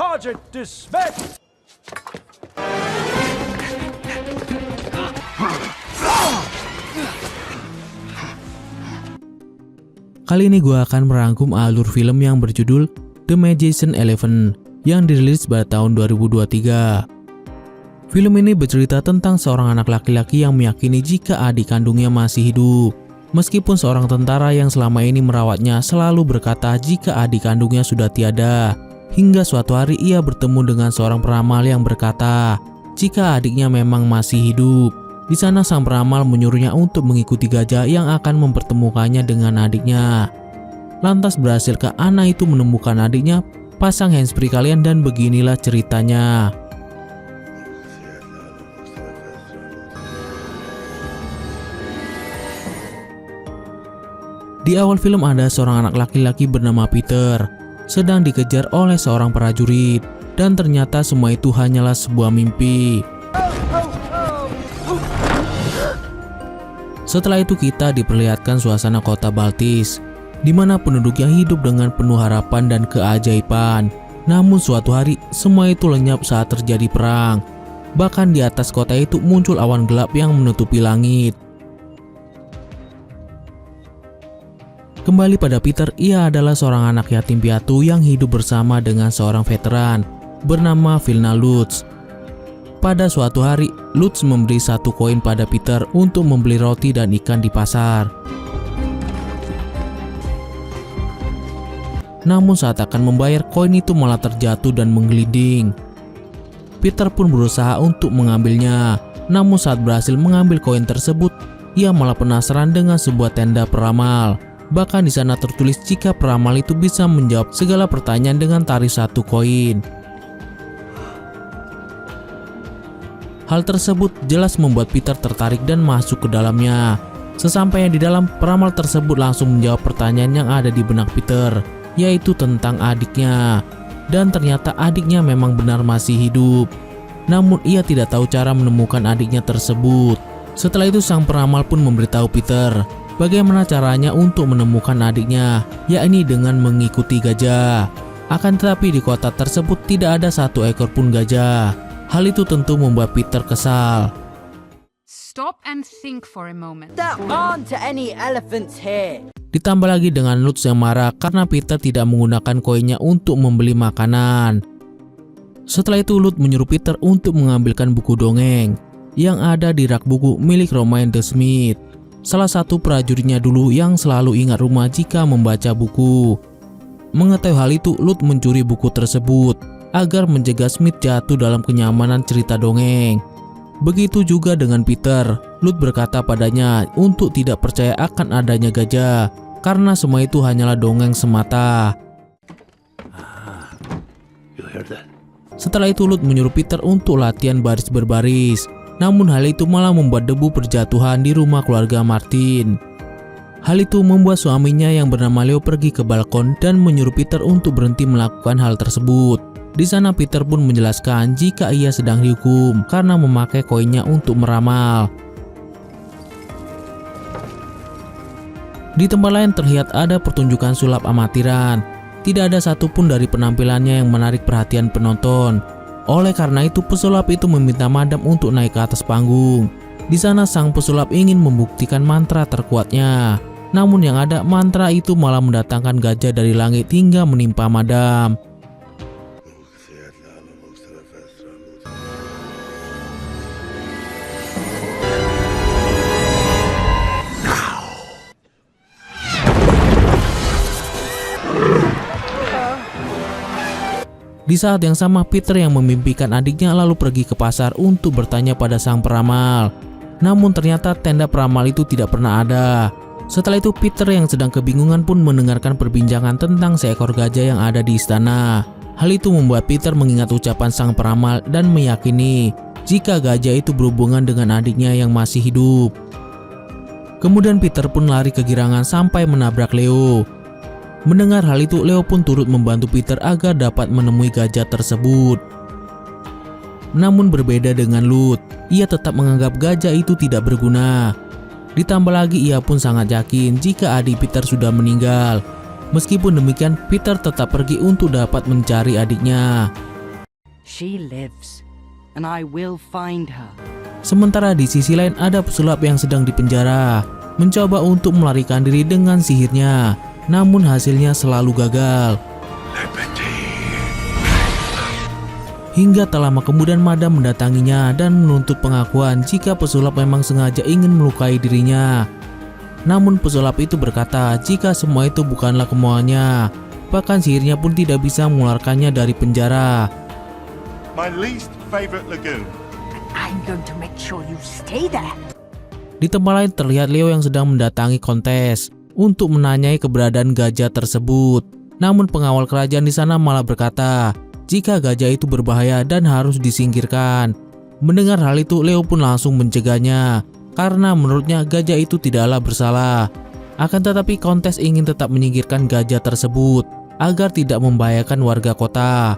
Target dismissed! Kali ini gue akan merangkum alur film yang berjudul The Magician 11 yang dirilis pada tahun 2023. Film ini bercerita tentang seorang anak laki-laki yang meyakini jika adik kandungnya masih hidup. Meskipun seorang tentara yang selama ini merawatnya selalu berkata jika adik kandungnya sudah tiada. Hingga suatu hari ia bertemu dengan seorang peramal yang berkata jika adiknya memang masih hidup. Di sana sang peramal menyuruhnya untuk mengikuti gajah yang akan mempertemukannya dengan adiknya. Lantas berhasilkah anak itu menemukan adiknya? Pasang handsfree kalian dan beginilah ceritanya. Di awal film ada seorang anak laki-laki bernama Peter sedang dikejar oleh seorang prajurit dan ternyata semua itu hanyalah sebuah mimpi. Setelah itu kita diperlihatkan suasana kota Baltis, di mana penduduknya hidup dengan penuh harapan dan keajaiban. Namun suatu hari semua itu lenyap saat terjadi perang. Bahkan di atas kota itu muncul awan gelap yang menutupi langit. Kembali pada Peter, ia adalah seorang anak yatim piatu yang hidup bersama dengan seorang veteran bernama Vilna Lutz. Pada suatu hari, Lutz memberi 1 koin pada Peter untuk membeli roti dan ikan di pasar. Namun saat akan membayar, koin itu malah terjatuh dan menggelinding. Peter pun berusaha untuk mengambilnya. Namun saat berhasil mengambil koin tersebut, ia malah penasaran dengan sebuah tenda peramal. Bahkan di sana tertulis jika peramal itu bisa menjawab segala pertanyaan dengan tarif 1 koin. Hal tersebut jelas membuat Peter tertarik dan masuk ke dalamnya. Sesampainya di dalam, peramal tersebut langsung menjawab pertanyaan yang ada di benak Peter, yaitu tentang adiknya. Dan ternyata adiknya memang benar masih hidup. Namun ia tidak tahu cara menemukan adiknya tersebut. Setelah itu sang peramal pun memberitahu Peter bagaimana caranya untuk menemukan adiknya, yakni dengan mengikuti gajah. Akan tetapi di kota tersebut tidak ada 1 ekor pun gajah. Hal itu tentu membuat Peter kesal. Stop and think for a moment. There aren't any elephants here. Ditambah lagi dengan Lutz yang marah karena Peter tidak menggunakan koinnya untuk membeli makanan. Setelah itu Lutz menyuruh Peter untuk mengambilkan buku dongeng yang ada di rak buku milik Romain the Smith, salah satu prajuritnya dulu yang selalu ingat rumah jika membaca buku. Mengetahui hal itu, Lutz mencuri buku tersebut agar mencegah Smith jatuh dalam kenyamanan cerita dongeng. Begitu juga dengan Peter. Lutz berkata padanya untuk tidak percaya akan adanya gajah karena semua itu hanyalah dongeng semata. Setelah itu Lutz menyuruh Peter untuk latihan baris berbaris. Namun hal itu malah membuat debu berjatuhan di rumah keluarga Martin. Hal itu membuat suaminya yang bernama Leo pergi ke balkon dan menyuruh Peter untuk berhenti melakukan hal tersebut. Di sana Peter pun menjelaskan jika ia sedang dihukum karena memakai koinnya untuk meramal. Di tempat lain terlihat ada pertunjukan sulap amatiran. Tidak ada satupun dari penampilannya yang menarik perhatian penonton. Oleh karena itu pesulap itu meminta madam untuk naik ke atas panggung. Di sana sang pesulap ingin membuktikan mantra terkuatnya. Namun yang ada mantra itu malah mendatangkan gajah dari langit hingga menimpa madam. Di saat yang sama, Peter yang memimpikan adiknya lalu pergi ke pasar untuk bertanya pada sang peramal. Namun ternyata tenda peramal itu tidak pernah ada. Setelah itu Peter yang sedang kebingungan pun mendengarkan perbincangan tentang seekor gajah yang ada di istana. Hal itu membuat Peter mengingat ucapan sang peramal dan meyakini jika gajah itu berhubungan dengan adiknya yang masih hidup. Kemudian Peter pun lari kegirangan sampai menabrak Leo. Mendengar hal itu, Leo pun turut membantu Peter agar dapat menemui gajah tersebut. Namun berbeda dengan Lutz, ia tetap menganggap gajah itu tidak berguna. Ditambah lagi ia pun sangat yakin jika adik Peter sudah meninggal. Meskipun demikian, Peter tetap pergi untuk dapat mencari adiknya. She lives, and I will find her. Sementara di sisi lain ada pesulap yang sedang dipenjara, mencoba untuk melarikan diri dengan sihirnya, namun hasilnya selalu gagal. Hingga tak lama kemudian Madam mendatanginya dan menuntut pengakuan jika pesulap memang sengaja ingin melukai dirinya. Namun pesulap itu berkata jika semua itu bukanlah kemauannya, bahkan sihirnya pun tidak bisa mengeluarkannya dari penjara. My least favorite lagoon. I'm going to make sure you stay there. Di tempat lain terlihat Leo yang sedang mendatangi kontes untuk menanyai keberadaan gajah tersebut. Namun pengawal kerajaan di sana malah berkata jika gajah itu berbahaya dan harus disingkirkan. Mendengar hal itu, Leo pun langsung mencegahnya karena menurutnya gajah itu tidaklah bersalah. Akan tetapi kontes ingin tetap menyingkirkan gajah tersebut agar tidak membahayakan warga kota.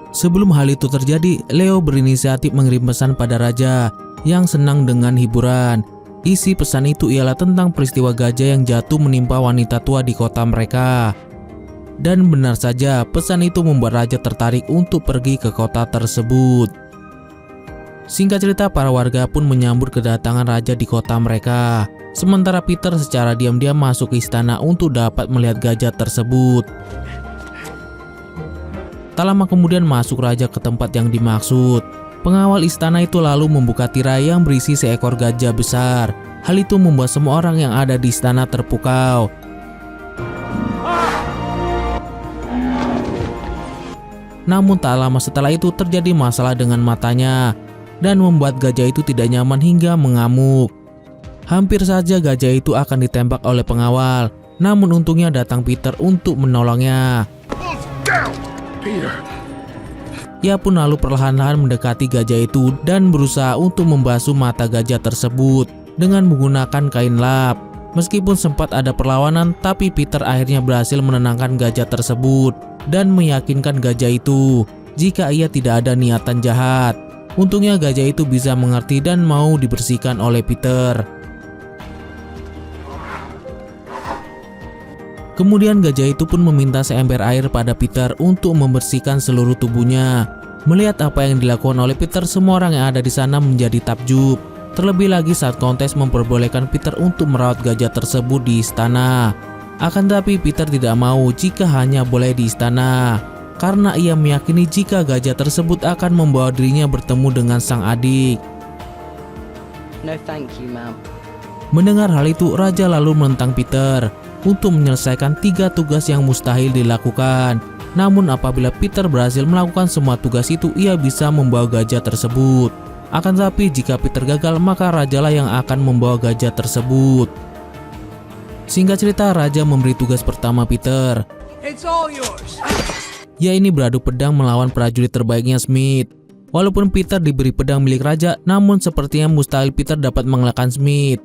Sebelum hal itu terjadi, Leo berinisiatif mengirim pesan pada raja yang senang dengan hiburan. Isi pesan itu ialah tentang peristiwa gajah yang jatuh menimpa wanita tua di kota mereka. Dan benar saja, pesan itu membuat raja tertarik untuk pergi ke kota tersebut. Singkat cerita, para warga pun menyambut kedatangan raja di kota mereka. Sementara Peter secara diam-diam masuk ke istana untuk dapat melihat gajah tersebut. Tak lama kemudian masuk raja ke tempat yang dimaksud. Pengawal istana itu lalu membuka tirai yang berisi seekor gajah besar. Hal itu membuat semua orang yang ada di istana terpukau. Namun tak lama setelah itu terjadi masalah dengan matanya dan membuat gajah itu tidak nyaman hingga mengamuk. Hampir saja gajah itu akan ditembak oleh pengawal, namun untungnya datang Peter untuk menolongnya. Ia pun lalu perlahan-lahan mendekati gajah itu dan berusaha untuk membasuh mata gajah tersebut dengan menggunakan kain lap. Meskipun sempat ada perlawanan, tapi Peter akhirnya berhasil menenangkan gajah tersebut dan meyakinkan gajah itu jika ia tidak ada niatan jahat. Untungnya gajah itu bisa mengerti dan mau dibersihkan oleh Peter. Kemudian gajah itu pun meminta seember air pada Peter untuk membersihkan seluruh tubuhnya. Melihat apa yang dilakukan oleh Peter, semua orang yang ada di sana menjadi takjub. Terlebih lagi saat kontes memperbolehkan Peter untuk merawat gajah tersebut di istana. Akan tetapi Peter tidak mau jika hanya boleh di istana, karena ia meyakini jika gajah tersebut akan membawa dirinya bertemu dengan sang adik. No thank you, ma'am. Mendengar hal itu, raja lalu menentang Peter untuk menyelesaikan 3 tugas yang mustahil dilakukan. Namun apabila Peter berhasil melakukan semua tugas itu, ia bisa membawa gajah tersebut. Akan tetapi jika Peter gagal, maka rajalah yang akan membawa gajah tersebut. Singkat cerita, raja memberi tugas pertama Peter. It's all yours. Yaitu beradu pedang melawan prajurit terbaiknya Smith. Walaupun Peter diberi pedang milik raja, namun sepertinya mustahil Peter dapat mengalahkan Smith.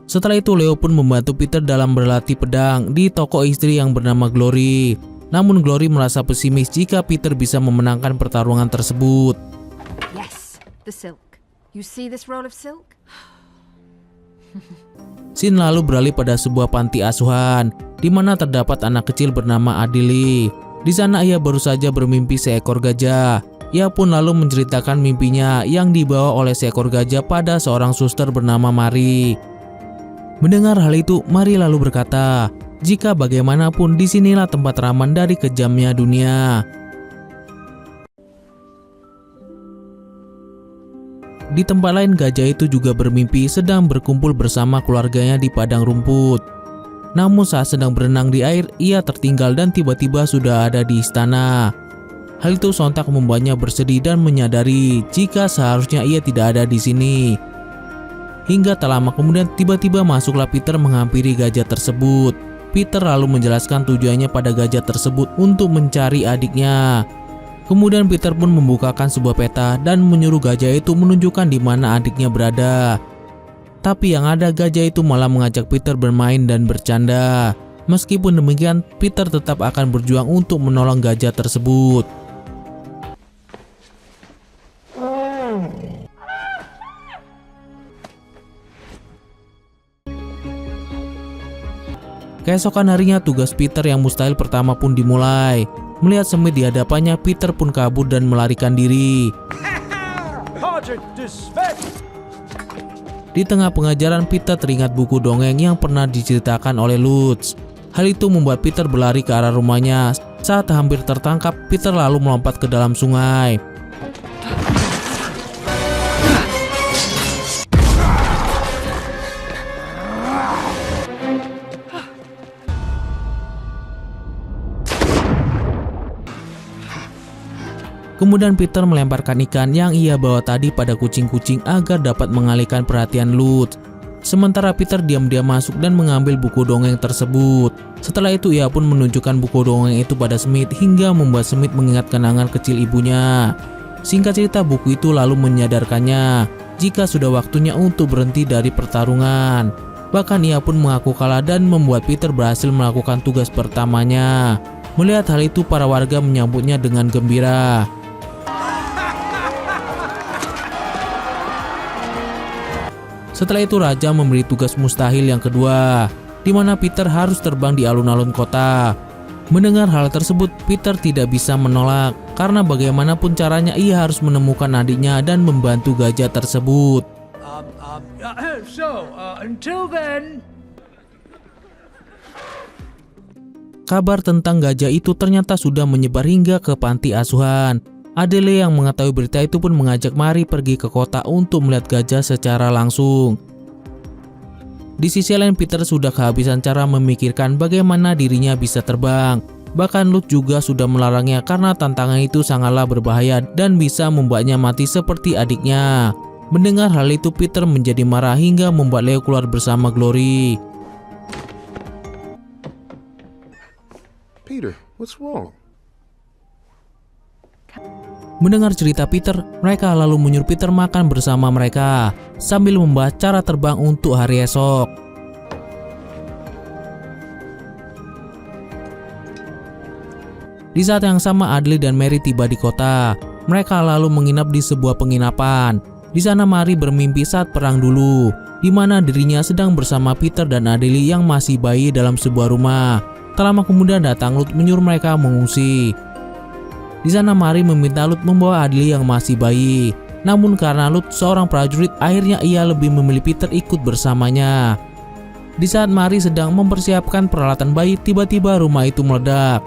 Setelah itu Leo pun membantu Peter dalam berlatih pedang di toko istri yang bernama Glory. Namun Glory merasa pesimis jika Peter bisa memenangkan pertarungan tersebut. Yes, the silk. You see this roll of silk? Scene lalu beralih pada sebuah panti asuhan di mana terdapat anak kecil bernama Adili. Di sana ia baru saja bermimpi seekor gajah. Ia pun lalu menceritakan mimpinya yang dibawa oleh seekor gajah pada seorang suster bernama Mary. Mendengar hal itu, Mary lalu berkata, jika bagaimanapun disinilah tempat aman dari kejamnya dunia. Di tempat lain, gajah itu juga bermimpi sedang berkumpul bersama keluarganya di padang rumput. Namun saat sedang berenang di air, ia tertinggal dan tiba-tiba sudah ada di istana. Hal itu sontak membuatnya bersedih dan menyadari jika seharusnya ia tidak ada di sini. Hingga tak lama kemudian tiba-tiba masuklah Peter menghampiri gajah tersebut. Peter lalu menjelaskan tujuannya pada gajah tersebut untuk mencari adiknya. Kemudian Peter pun membukakan sebuah peta dan menyuruh gajah itu menunjukkan di mana adiknya berada. Tapi yang ada gajah itu malah mengajak Peter bermain dan bercanda. Meskipun demikian, Peter tetap akan berjuang untuk menolong gajah tersebut. Keesokan harinya tugas Peter yang mustahil pertama pun dimulai. Melihat Smith di hadapannya, Peter pun kabur dan melarikan diri. Project dismissed. Di tengah pengajaran, Peter teringat buku dongeng yang pernah diceritakan oleh Lutz. Hal itu membuat Peter berlari ke arah rumahnya. Saat hampir tertangkap, Peter lalu melompat ke dalam sungai. Kemudian Peter melemparkan ikan yang ia bawa tadi pada kucing-kucing agar dapat mengalihkan perhatian Lutz. Sementara Peter diam-diam masuk dan mengambil buku dongeng tersebut. Setelah itu ia pun menunjukkan buku dongeng itu pada Smith hingga membuat Smith mengingat kenangan kecil ibunya. Singkat cerita, buku itu lalu menyadarkannya jika sudah waktunya untuk berhenti dari pertarungan. Bahkan ia pun mengaku kalah dan membuat Peter berhasil melakukan tugas pertamanya. Melihat hal itu, para warga menyambutnya dengan gembira. Setelah itu raja memberi tugas mustahil yang kedua, di mana Peter harus terbang di alun-alun kota. Mendengar hal tersebut, Peter tidak bisa menolak karena bagaimanapun caranya ia harus menemukan adiknya dan membantu gajah tersebut. Until then. Kabar tentang gajah itu ternyata sudah menyebar hingga ke panti asuhan. Adele yang mengetahui berita itu pun mengajak Mary pergi ke kota untuk melihat gajah secara langsung. Di sisi lain, Peter sudah kehabisan cara memikirkan bagaimana dirinya bisa terbang. Bahkan Lutz juga sudah melarangnya karena tantangan itu sangatlah berbahaya dan bisa membuatnya mati seperti adiknya. Mendengar hal itu, Peter menjadi marah hingga membuat Leo keluar bersama Glory. Peter, what's wrong? Mendengar cerita Peter, mereka lalu menyuruh Peter makan bersama mereka sambil membahas cara terbang untuk hari esok. Di saat yang sama, Adele dan Mary tiba di kota. Mereka lalu menginap di sebuah penginapan. Di sana Mary bermimpi saat perang dulu, di mana dirinya sedang bersama Peter dan Adele yang masih bayi dalam sebuah rumah. Tak lama kemudian datang Lutz menyuruh mereka mengungsi. Di sana Mary meminta Lutz membawa Adele yang masih bayi. Namun karena Lutz seorang prajurit, akhirnya ia lebih memilih Peter ikut bersamanya. Di saat Mary sedang mempersiapkan peralatan bayi, tiba-tiba rumah itu meledak.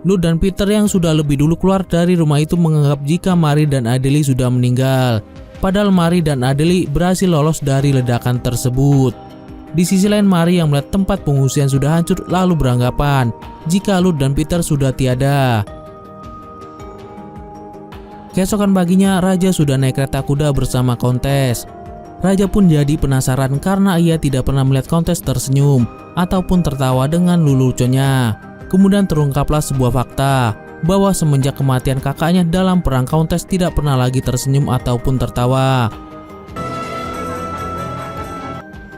Lutz dan Peter yang sudah lebih dulu keluar dari rumah itu menganggap jika Mary dan Adele sudah meninggal. Padahal Mary dan Adele berhasil lolos dari ledakan tersebut. Di sisi lain, Mary yang melihat tempat pengungsian sudah hancur lalu beranggapan jika Lutz dan Peter sudah tiada. Keesokan paginya, Raja sudah naik kereta kuda bersama Kontes. Raja pun jadi penasaran karena ia tidak pernah melihat Kontes tersenyum ataupun tertawa dengan leluconnya. Kemudian terungkaplah sebuah fakta bahwa semenjak kematian kakaknya dalam perang, Kontes tidak pernah lagi tersenyum ataupun tertawa.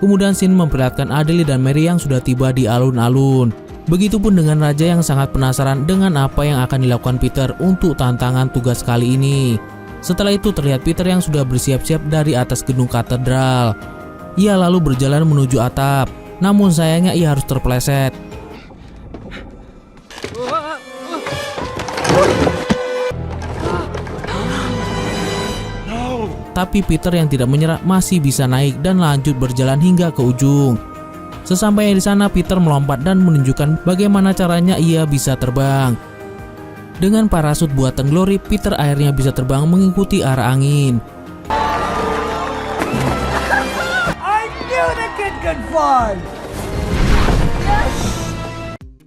Kemudian Sin memperlihatkan Adele dan Mary yang sudah tiba di alun-alun. Begitupun dengan Raja yang sangat penasaran dengan apa yang akan dilakukan Peter untuk tantangan tugas kali ini. Setelah itu terlihat Peter yang sudah bersiap-siap dari atas gedung katedral. Ia lalu berjalan menuju atap, namun sayangnya ia harus terpeleset. Tapi Peter yang tidak menyerah masih bisa naik dan lanjut berjalan hingga ke ujung. Sesampainya di sana, Peter melompat dan menunjukkan bagaimana caranya ia bisa terbang. Dengan parasut buatan Glory, Peter akhirnya bisa terbang mengikuti arah angin. I knew the kid could fly.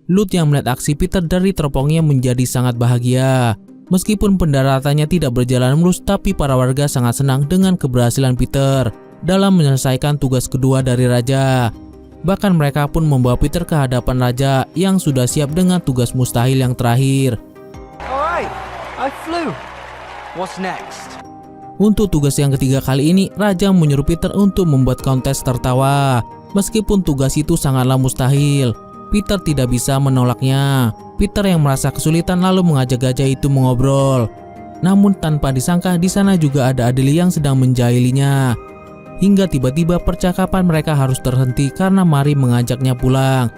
Lutz yang melihat aksi Peter dari teropongnya menjadi sangat bahagia. Meskipun pendaratannya tidak berjalan mulus, tapi para warga sangat senang dengan keberhasilan Peter dalam menyelesaikan tugas kedua dari Raja. Bahkan mereka pun membawa Peter ke hadapan Raja yang sudah siap dengan tugas mustahil yang terakhir. Alright, I flew. What's next? Untuk tugas yang ketiga kali ini, Raja menyuruh Peter untuk membuat Kontes tertawa. Meskipun tugas itu sangatlah mustahil, Peter tidak bisa menolaknya. Peter yang merasa kesulitan lalu mengajak gajah itu mengobrol. Namun tanpa disangka di sana juga ada Adele yang sedang menjahilinya. hingga tiba-tiba percakapan mereka harus terhenti karena Mary mengajaknya pulang.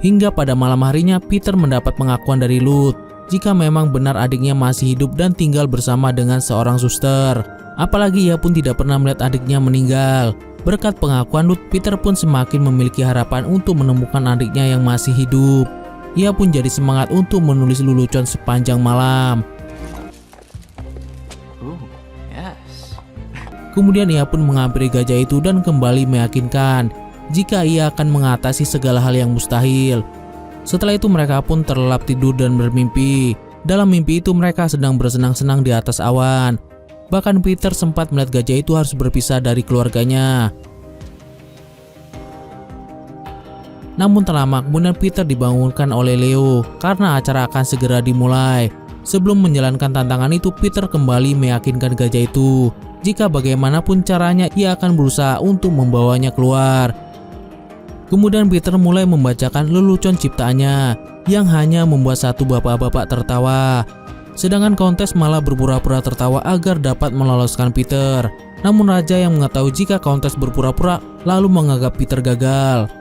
Hingga pada malam harinya Peter mendapat pengakuan dari Lutz jika memang benar adiknya masih hidup dan tinggal bersama dengan seorang suster. Apalagi ia pun tidak pernah melihat adiknya meninggal. Berkat pengakuan Lutz, Peter pun semakin memiliki harapan untuk menemukan adiknya yang masih hidup. Ia pun jadi semangat untuk menulis lelucon sepanjang malam. Yes. Kemudian ia pun menghampiri gajah itu dan kembali meyakinkan jika ia akan mengatasi segala hal yang mustahil. Setelah itu mereka pun terlelap tidur dan bermimpi. Dalam mimpi itu mereka sedang bersenang-senang di atas awan. Bahkan Peter sempat melihat gajah itu harus berpisah dari keluarganya. Namun tak lama kemudian Peter dibangunkan oleh Leo karena acara akan segera dimulai. Sebelum menjalankan tantangan itu, Peter kembali meyakinkan gajah itu jika bagaimanapun caranya ia akan berusaha untuk membawanya keluar. Kemudian Peter mulai membacakan lelucon ciptaannya yang hanya membuat satu bapak-bapak tertawa. Sedangkan Countess malah berpura-pura tertawa agar dapat meloloskan Peter. Namun raja yang mengetahui jika Countess berpura-pura lalu menganggap Peter gagal.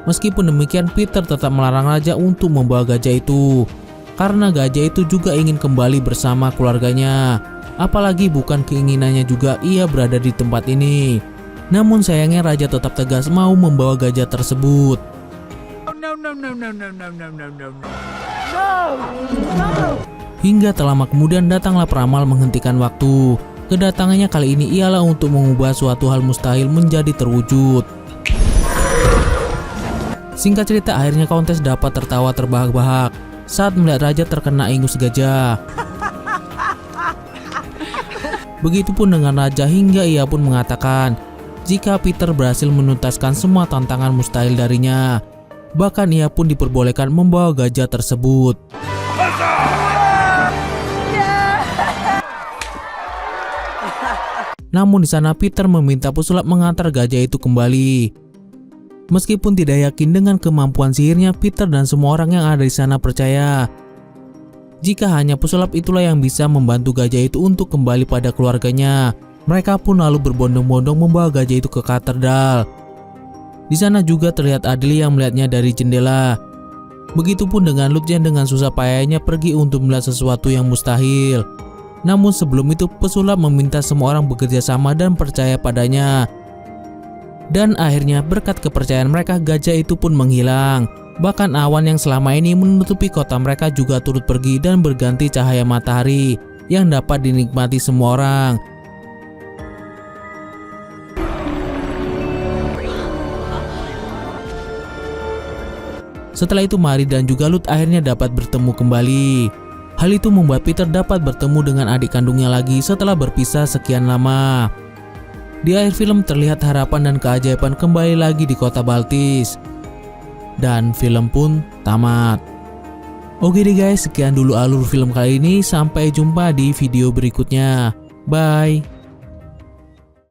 Meskipun demikian, Peter tetap melarang raja untuk membawa gajah itu karena gajah itu juga ingin kembali bersama keluarganya. Apalagi bukan keinginannya juga ia berada di tempat ini. Namun sayangnya raja tetap tegas mau membawa gajah tersebut. Hingga tak lama kemudian datanglah peramal menghentikan waktu. Kedatangannya kali ini ialah untuk mengubah suatu hal mustahil menjadi terwujud. Singkat cerita, akhirnya Countess dapat tertawa terbahak-bahak saat melihat raja terkena ingus gajah. Begitupun dengan raja hingga ia pun mengatakan jika Peter berhasil menuntaskan semua tantangan mustahil darinya. Bahkan ia pun diperbolehkan membawa gajah tersebut. Namun di sana Peter meminta pesulap mengantar gajah itu kembali. Meskipun tidak yakin dengan kemampuan sihirnya, Peter dan semua orang yang ada di sana percaya jika hanya pesulap itulah yang bisa membantu gajah itu untuk kembali pada keluarganya. Mereka pun lalu berbondong-bondong membawa gajah itu ke katedral. Di sana juga terlihat Adli yang melihatnya dari jendela. Begitupun dengan Lutz yang dengan susah payahnya pergi untuk melihat sesuatu yang mustahil. Namun sebelum itu pesulap meminta semua orang bekerja sama dan percaya padanya. Dan akhirnya berkat kepercayaan mereka gajah itu pun menghilang. Bahkan awan yang selama ini menutupi kota mereka juga turut pergi dan berganti cahaya matahari yang dapat dinikmati semua orang. Setelah itu Mary dan juga Lutz akhirnya dapat bertemu kembali. Hal itu membuat Peter dapat bertemu dengan adik kandungnya lagi setelah berpisah sekian lama. Di akhir film terlihat harapan dan keajaiban kembali lagi di kota Baltis. Dan film pun tamat. Oke deh guys, sekian dulu alur film kali ini. Sampai jumpa di video berikutnya. Bye.